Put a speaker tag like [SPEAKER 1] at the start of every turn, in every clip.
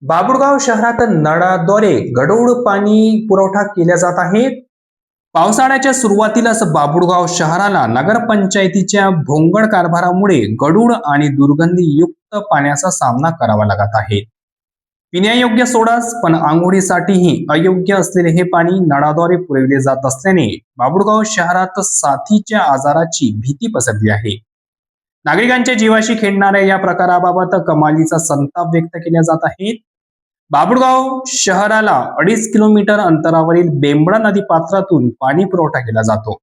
[SPEAKER 1] बाभुळगाव शहरात नळाद्वारे गढूळ पाणी पुरवठा केला जात आहे. पावसाळ्याच्या सुरुवातीलाच बाभुळगाव शहराला नगरपंचायतीच्या भोंगळ कारभारामुळे गढूळ आणि दुर्गंधीयुक्त पाण्याचा सामना करावा लागत आहे. पिण्यायोग्य सोडाच पण आंघोळीसाठीही अयोग्य असलेले हे पाणी नळाद्वारे पुरवले जात असल्याने बाभुळगाव शहरात साथीच्या आजाराची भीती पसरली आहे. नागरिकांच्या जीवाशी खेळणाऱ्या या प्रकाराबाबत कमालीचा संताप व्यक्त केला जात आहे. बाभुळगाव शहराला 2.5 किलोमीटर अंतरावरील बेंबळा नदी पात्रातून पाणी पुरवठा केला जातो.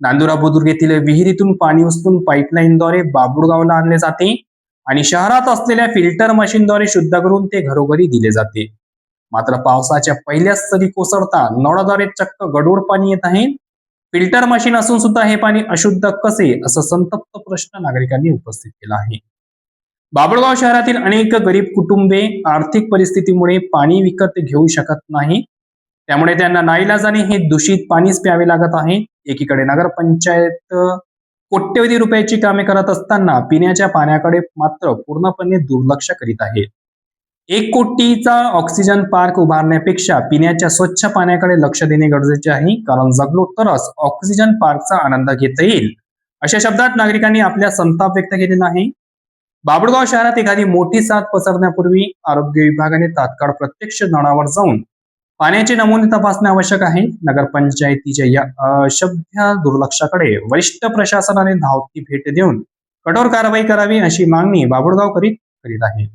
[SPEAKER 1] नांदुरा बुद्रुक येथील विहिरीतून पाणी उचलून पाईपलाईनद्वारे बाभुळगावला आणले जाते आणि शहरात असलेल्या फिल्टर मशीनद्वारे शुद्ध करून ते घरोघरी दिले जाते. मात्र पावसाच्या पहिल्याच सरी कोसळता नळाद्वारे चक्क गढूळ पाणी येत आहे. फिल्टर मशीन असून सुद्धा हे पाणी अशुद्ध कसे, असा संतप्त प्रश्न नागरिकांनी उपस्थित केला आहे. बाभुळगाव शहरातील अनेक गरीब कुटुंबे आर्थिक परिस्थितीमुळे पाणी विकत घेऊ शकत नाही, त्यामुळे त्यांना नाईलाजाने हे दूषित पाणीच प्यावे लागत आहे. एकीकडे नगरपंचायत कोट्यवधी रुपयाची कामे करत असताना पिण्याच्या पाण्याकडे मात्र पूर्णपणे दुर्लक्ष करीत आहे. 1 कोटीचा ऑक्सिजन पार्क उभारण्यापेक्षा पिण्याच्या स्वच्छ पाण्याकडे लक्ष देणे गरजेचे आहे, कारण जगलो तरच ऑक्सिजन पार्कचा आनंद घेता येईल, अशा शब्दात नागरिकांनी आपल्या संताप व्यक्त केलेला आहे. बाभुळगाव शहरात एखादी मोठी साथ पसरण्यापूर्वी आरोग्य विभागाने तात्काळ प्रत्यक्ष नळावर जाऊन पाण्याचे नमुने तपासणे आवश्यक आहे. नगरपंचायतीच्या या अशभ्य दुर्लक्षाकडे वरिष्ठ प्रशासनाने धावती भेट देऊन कठोर कारवाई करावी, अशी मागणी बाभुळगाव करीत आहे.